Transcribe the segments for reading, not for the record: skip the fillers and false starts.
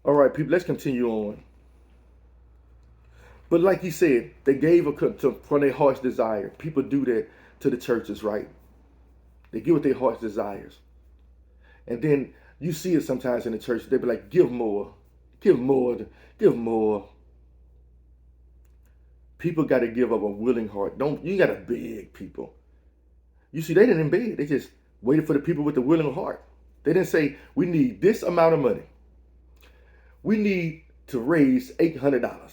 All right, people, let's continue on. But like he said, they gave from their heart's desire. People do that to the churches, right? They give what their heart's desires. And then you see it sometimes in the church. They be like, give more, give more, give more. People got to give up a willing heart. Don't you got to beg people. You see, they didn't beg. They just waited for the people with the willing heart. They didn't say, we need this amount of money. We need to raise $800.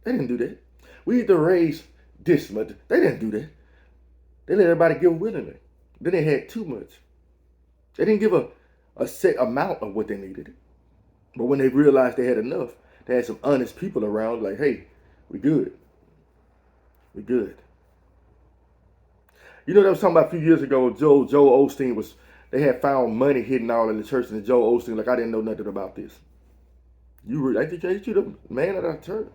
They didn't do that. We need to raise this much. They didn't do that. They let everybody give willingly. Then they had too much. They didn't give a set amount of what they needed. But when they realized they had enough, they had some honest people around like, hey, we good. We good. You know, that was talking about a few years ago, Joel Osteen they had found money hidden all in the church, and Joel Osteen, like, I didn't know nothing about this. I think you the man of the church.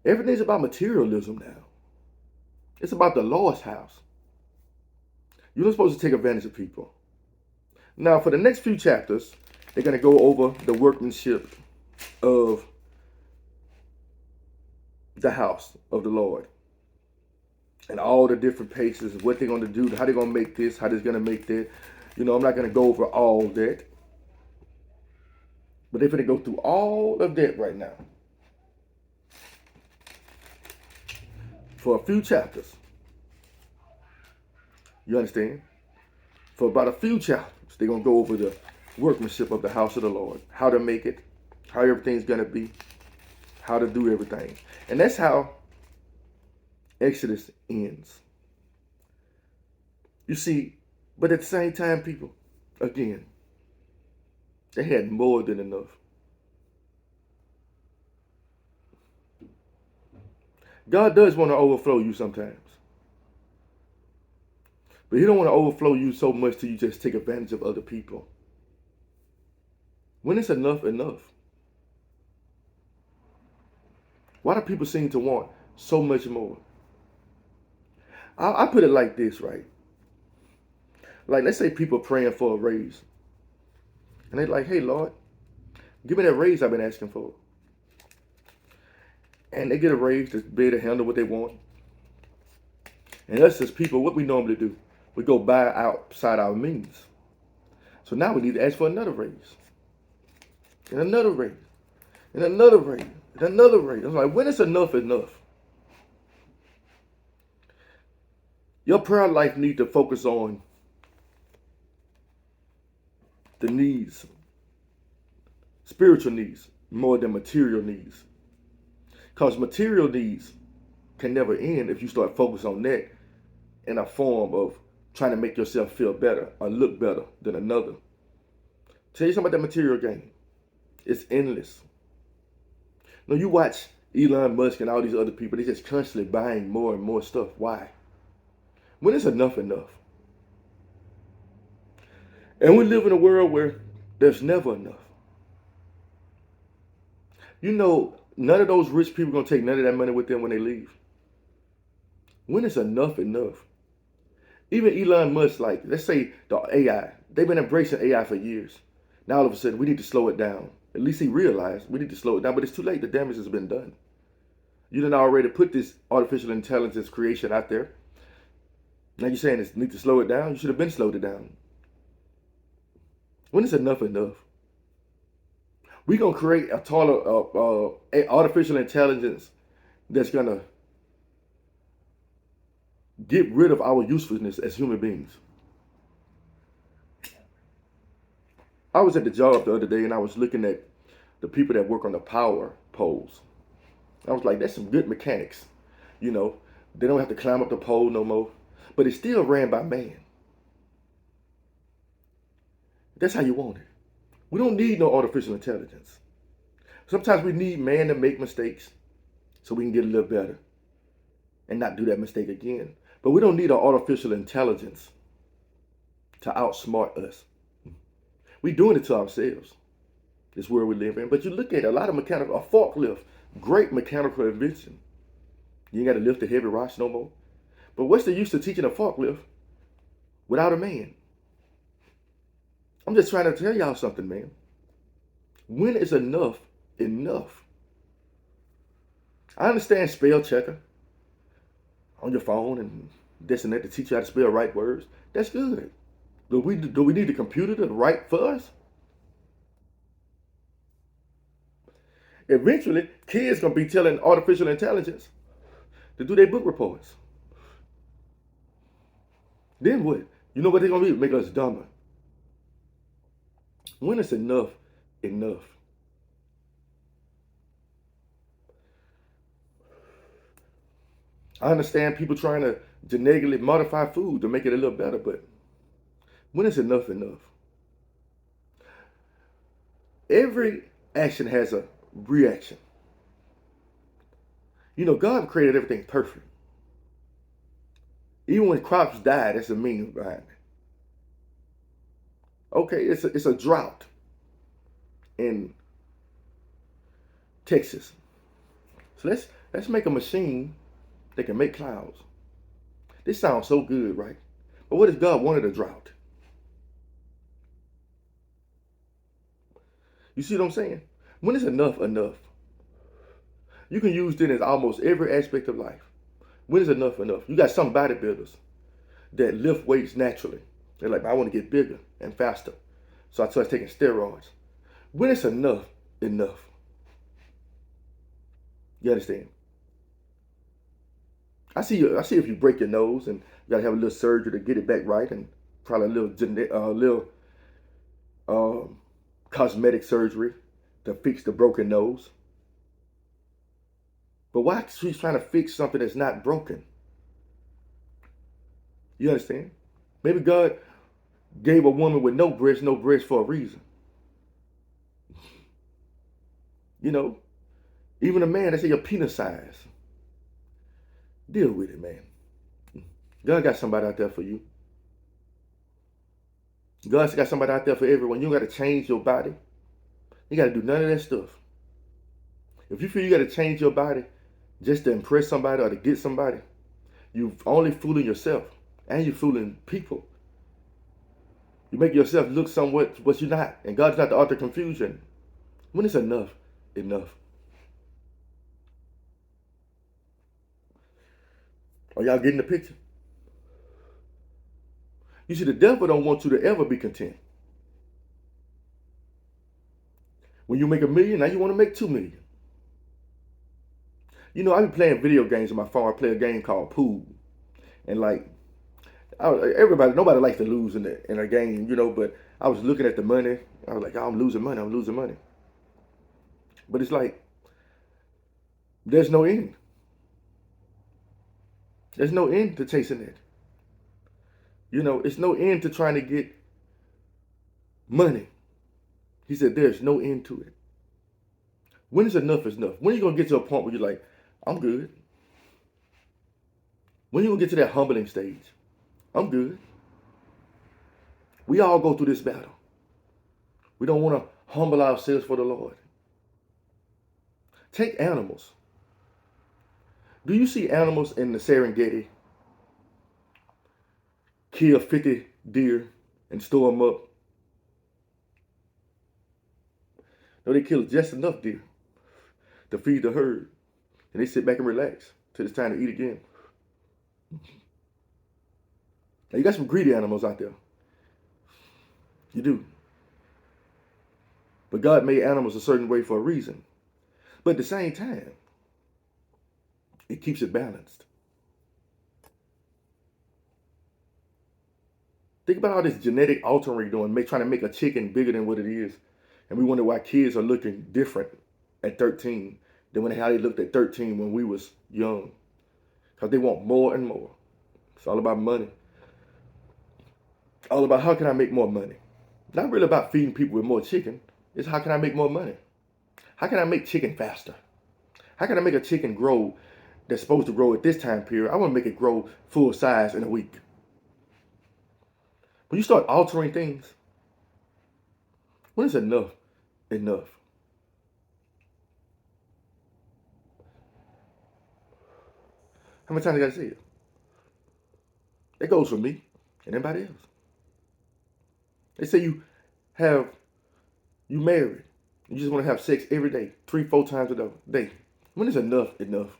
Everything's about materialism now. It's about the Lord's house. You're not supposed to take advantage of people. Now, for the next few chapters, they're going to go over the workmanship of the house of the Lord. And all the different paces, what they're going to do, how they're going to make this, how they're going to make that. You know, I'm not going to go over all that. But they're going to go through all of that right now. For a few chapters. You understand? For about a few chapters, they're going to go over the workmanship of the house of the Lord. How to make it, how everything's going to be, how to do everything. And that's how Exodus ends. You see, but at the same time, people, again, they had more than enough. God does want to overflow you sometimes. But he don't want to overflow you so much till you just take advantage of other people. When it's enough, enough. Why do people seem to want so much more? I put it like this, right? Like, let's say people praying for a raise. And they're like, hey, Lord, give me that raise I've been asking for. And they get a raise to be able to handle what they want. And us as people, what we normally do, we go buy outside our means. So now we need to ask for another raise. And another raise. And another raise. And another raise. I'm like, when is enough enough? Your prayer life needs to focus on the needs, spiritual needs, more than material needs. Because material needs can never end if you start focusing on that in a form of trying to make yourself feel better or look better than another. Tell you something about that material game. It's endless. Now you watch Elon Musk and all these other people, they just constantly buying more and more stuff. Why? When is enough enough? And we live in a world where there's never enough. You know, none of those rich people are going to take none of that money with them when they leave. When is enough enough? Even Elon Musk, like, let's say the AI, they've been embracing AI for years. Now all of a sudden, we need to slow it down. At least he realized we need to slow it down, but it's too late. The damage has been done. You done already put this artificial intelligence creation out there. Now you're saying it need to slow it down? You should have been slowed it down. When is enough enough? We're going to create a artificial intelligence that's going to get rid of our usefulness as human beings. I was at the job the other day and I was looking at the people that work on the power poles. I was like, that's some good mechanics. You know, they don't have to climb up the pole no more. But it's still ran by man. That's how you want it. We don't need no artificial intelligence. Sometimes we need man to make mistakes so we can get a little better and not do that mistake again. But we don't need an artificial intelligence to outsmart us. We're doing it to ourselves. This world we live in. But you look at a lot of mechanical, a forklift, great mechanical invention. You ain't got to lift the heavy rocks no more. But what's the use of teaching a forklift without a man? I'm just trying to tell y'all something, man. When is enough enough? I understand spell checker on your phone and this and that to teach you how to spell right words. That's good. Do we need the computer to write for us? Eventually, kids gonna be telling artificial intelligence to do their book reports. Then what? You know what they're gonna be? Make us dumber. When is enough enough? I understand people trying to genetically modify food to make it a little better, but when is enough enough? Every action has a reaction. You know, God created everything perfect. Even when crops die, that's the meaning behind it. Okay, it's a drought in Texas. So let's make a machine that can make clouds. This sounds so good, right? But what if God wanted a drought? You see what I'm saying? When is enough enough? You can use it in almost every aspect of life. When is enough enough? You got some bodybuilders that lift weights naturally. They're like, I want to get bigger and faster. So I start taking steroids. When is enough enough? You understand? I see if you break your nose and you gotta have a little surgery to get it back right, and probably a little um, cosmetic surgery to fix the broken nose. But why she's trying to fix something that's not broken? You understand? Maybe God gave a woman with no breast for a reason. You know, even a man, they say your penis size. Deal with it, man. God got somebody out there for you. God's got somebody out there for everyone. You don't got to change your body. You got to do none of that stuff. If you feel you got to change your body just to impress somebody or to get somebody, you're only fooling yourself and you're fooling people. You make yourself look somewhat what you're not. And God's not the author of confusion. When is enough enough? Are y'all getting the picture? You see, the devil don't want you to ever be content. When you make $1 million, now you want to make 2 million. You know, I be playing video games on my phone. I play a game called Pool. And like, nobody likes to lose in a game, you know, but I was looking at the money. I was like, oh, I'm losing money. I'm losing money. But it's like, there's no end. There's no end to chasing it. You know, it's no end to trying to get money. He said, there's no end to it. When is enough is enough? When are you going to get to a point where you're like, I'm good? When are you going to get to that humbling stage? I'm good. We all go through this battle. We don't want to humble ourselves for the Lord. Take animals. Do you see animals in the Serengeti kill 50 deer and store them up? No, they kill just enough deer to feed the herd. And they sit back and relax till it's time to eat again. Now, you got some greedy animals out there. You do. But God made animals a certain way for a reason. But at the same time, it keeps it balanced. Think about all this genetic altering we're doing, trying to make a chicken bigger than what it is. And we wonder why kids are looking different at 13 than how they looked at 13 when we was young. Because they want more and more. It's all about money. All about how can I make more money. Not really about feeding people with more chicken. It's how can I make more money. How can I make chicken faster? How can I make a chicken grow that's supposed to grow at this time period? I want to make it grow full size in a week. When you start altering things, when is enough enough? How many times I gotta say it? That goes for me and anybody else. They say have you married. You just want to have sex every day, 3, 4 times a day. When is enough enough?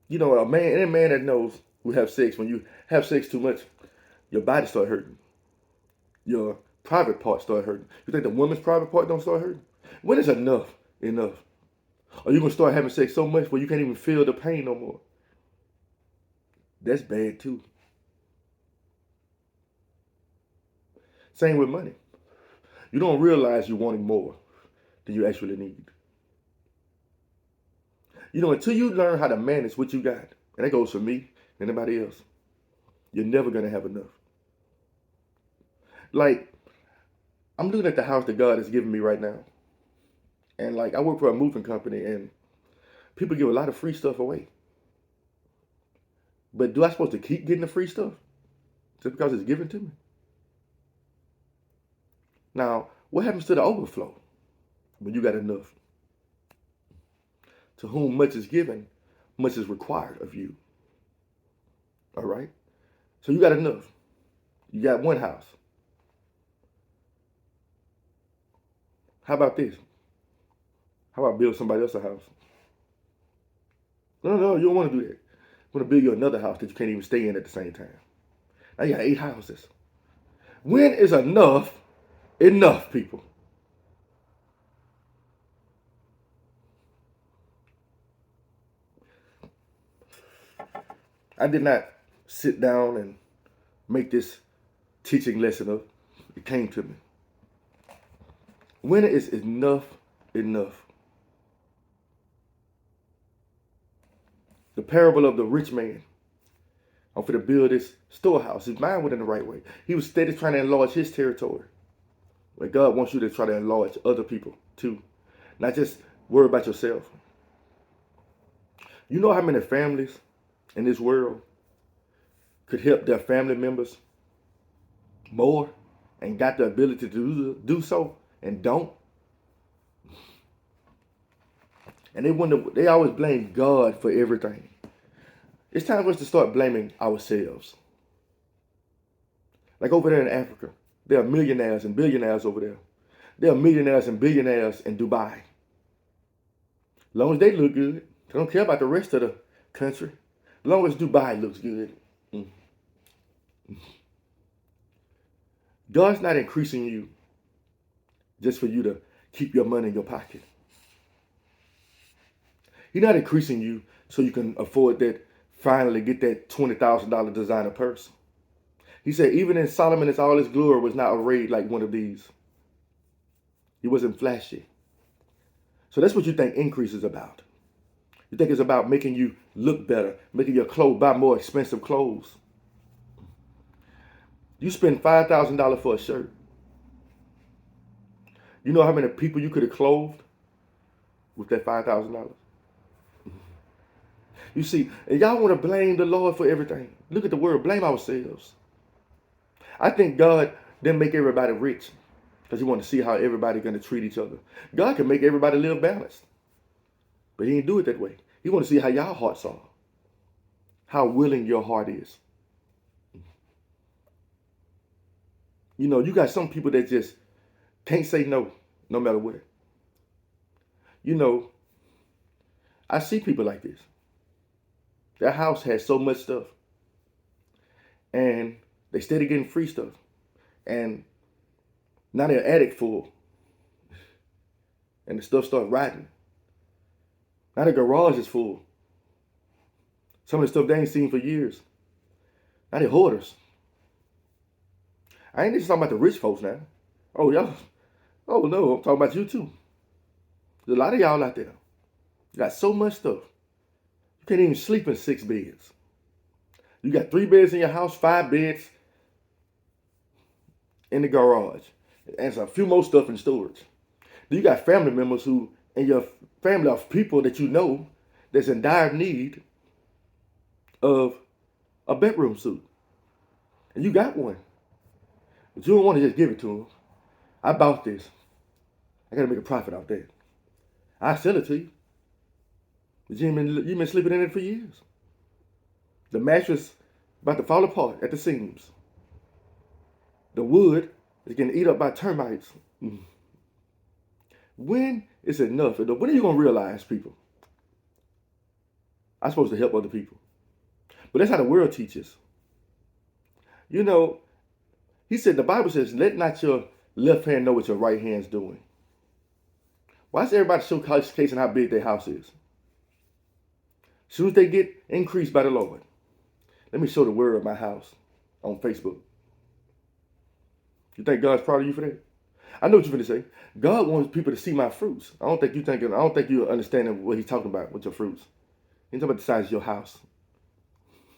You know, any man that knows who have sex, when you have sex too much, your body start hurting. Your private part start hurting. You think the woman's private part don't start hurting? When is enough enough? Or you gonna start having sex so much where you can't even feel the pain no more? That's bad too. Same with money. You don't realize you're wanting more than you actually need. You know, until you learn how to manage what you got, and that goes for me and anybody else, you're never gonna have enough. Like, I'm looking at the house that God has given me right now. And like I work for a moving company and people give a lot of free stuff away. But do I supposed to keep getting the free stuff? Just because it's given to me? Now, what happens to the overflow when you got enough? To whom much is given, much is required of you. All right? So you got enough. You got one house. How about this? How about build somebody else a house? No, you don't want to do that. You want to build you another house that you can't even stay in at the same time. Now you got 8 houses. When is enough enough, people? I did not sit down and make this teaching lesson up. It came to me. When is enough enough? The parable of the rich man. I'm going to build this storehouse. His mind went in the right way. He was steady trying to enlarge his territory. But God wants you to try to enlarge other people too. Not just worry about yourself. You know how many families in this world could help their family members more and got the ability to do so and don't? And they always blame God for everything. It's time for us to start blaming ourselves. Like over there in Africa, there are millionaires and billionaires over there. There are millionaires and billionaires in Dubai. As long as they look good, they don't care about the rest of the country. As long as Dubai looks good. God's not increasing you just for you to keep your money in your pocket. He's not increasing you so you can afford that, finally get that $20,000 designer purse. He said, even in Solomon, in all his glory, was not arrayed like one of these. He wasn't flashy. So that's what you think increase is about. You think it's about making you look better, making your clothes, buy more expensive clothes. You spend $5,000 for a shirt. You know how many people you could have clothed with that $5,000? You see, and y'all want to blame the Lord for everything. Look at the word, blame ourselves. I think God didn't make everybody rich because he wanted to see how everybody's going to treat each other. God can make everybody live balanced, but he didn't do it that way. He want to see how y'all hearts are, how willing your heart is. You know, you got some people that just can't say no, no matter what. You know, I see people like this. Their house has so much stuff, and they steady getting free stuff, and now they're attic full, and the stuff starts rotting. Now the garage is full. Some of the stuff they ain't seen for years. Now they're hoarders. I ain't just talking about the rich folks now. Oh, y'all. Oh, no, I'm talking about you too. There's a lot of y'all out there. You got so much stuff. You can't even sleep in 6 beds. You got 3 beds in your house, 5 beds in the garage, and a few more stuff in storage. Then you got family members who, in your family of people that you know, that's in dire need of a bedroom suit. And you got one. But you don't want to just give it to them. I bought this. I got to make a profit off that. I sell it to you. But you've been sleeping in it for years. The mattress about to fall apart at the seams. The wood It's getting eaten up by termites. When is enough? When are you going to realize, people? I'm supposed to help other people. But that's how the world teaches. You know, he said, the Bible says, let not your left hand know what your right hand's doing. Why is everybody showcasing how big their house is? As soon as they get increased by the Lord, let me show the world my house on Facebook. You think God's proud of you for that? I know what you're going to say. God wants people to see my fruits. I don't think you're understanding what he's talking about with your fruits. He's talking about the size of your house.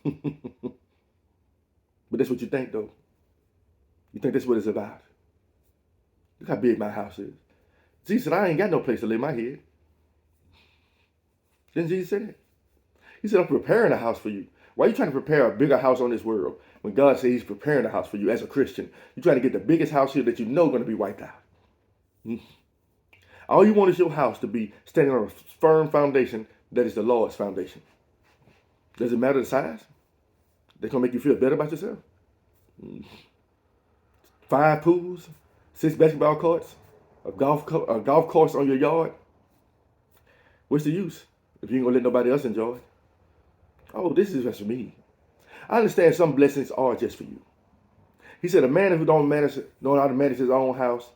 But that's what you think, though. You think that's what it's about. Look how big my house is. Jesus said, I ain't got no place to lay my head. Didn't Jesus say that? He said, I'm preparing a house for you. Why are you trying to prepare a bigger house on this world when God says he's preparing a house for you as a Christian? You're trying to get the biggest house here that you know is going to be wiped out. All you want is your house to be standing on a firm foundation that is the Lord's foundation. Does it matter the size? That's going to make you feel better about yourself? 5 pools, 6 basketball courts, a golf course on your yard. What's the use if you ain't going to let nobody else enjoy it? Oh, this is just for me. I understand some blessings are just for you. He said, a man who don't know how to manage his own house,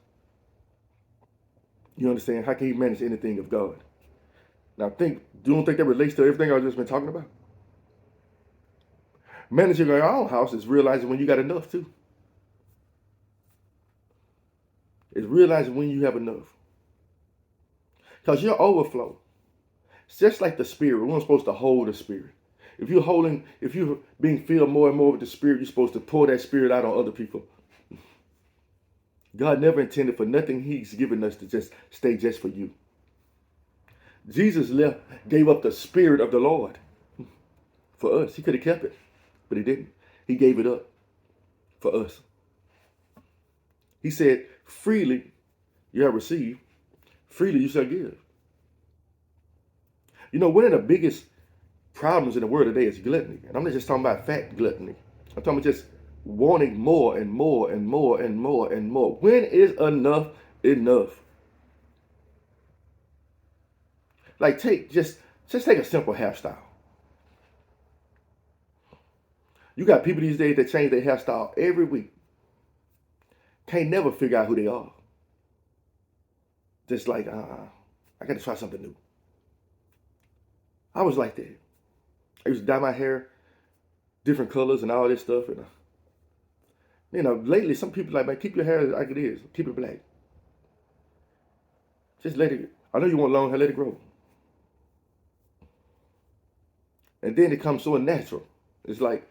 you understand, how can he manage anything of God? Now you don't think that relates to everything I've just been talking about? Managing your own house is realizing when you got enough too. It's realizing when you have enough. Because your overflow, it's just like the Spirit. We're not supposed to hold the Spirit. If you're being filled more and more with the Spirit, you're supposed to pour that Spirit out on other people. God never intended for nothing he's given us to just stay just for you. Jesus gave up the Spirit of the Lord for us. He could have kept it, but he didn't. He gave it up for us. He said, freely you have received, freely you shall give. You know, one of the biggest problems in the world today is gluttony. And I'm not just talking about fat gluttony. I'm talking about just wanting more and more and more and more and more. When is enough enough? Like just take a simple hairstyle. You got people these days that change their hairstyle every week. Can't never figure out who they are. Just like, I got to try something new. I was like that. I used to dye my hair different colors and all this stuff. And lately some people like, man, keep your hair like it is. Keep it black. Just let it. I know you want long hair, let it grow. And then it comes so natural. It's like,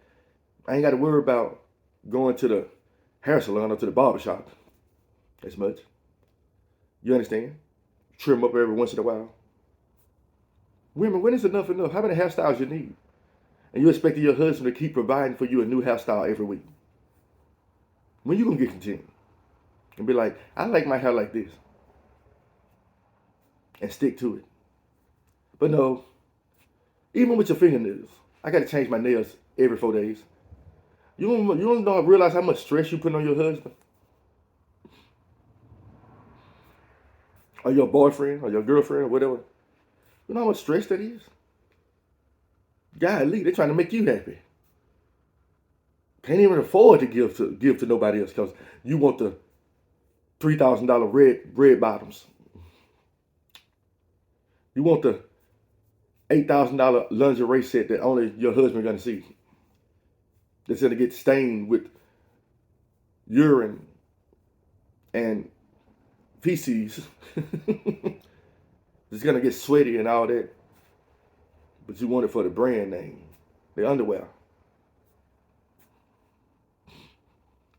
I ain't got to worry about going to the hair salon or to the barbershop as much. You understand? Trim up every once in a while. Women, when is enough enough? How many hairstyles you need? And you expecting your husband to keep providing for you a new hairstyle every week. When you going to get content? And be like, I like my hair like this. And stick to it. But no, even with your fingernails, I got to change my nails every 4 days. You don't realize how much stress you put on your husband? Or your boyfriend, or your girlfriend, or whatever. You know how much stress that is? Golly, they're trying to make you happy. Can't even afford to give to nobody else because you want the $3,000 red bottoms. You want the $8,000 lingerie set that only your husband gonna see. That's gonna get stained with urine and feces. It's gonna get sweaty and all that. But you want it for the brand name, the underwear.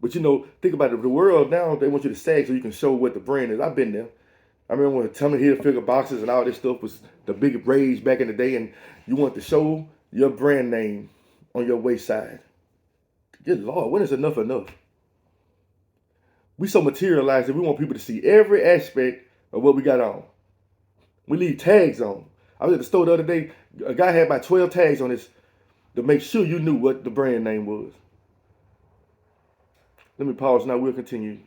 But think about it. The world now, they want you to sag so you can show what the brand is. I've been there. I remember when Tommy Hilfiger boxes and all this stuff was the big rage back in the day, and you want to show your brand name on your waist side. Good Lord, when is enough enough? We so materialized that we want people to see every aspect of what we got on. We leave tags on. I was at the store the other day. A guy had about 12 tags on this to make sure you knew what the brand name was. Let me pause now. We'll continue.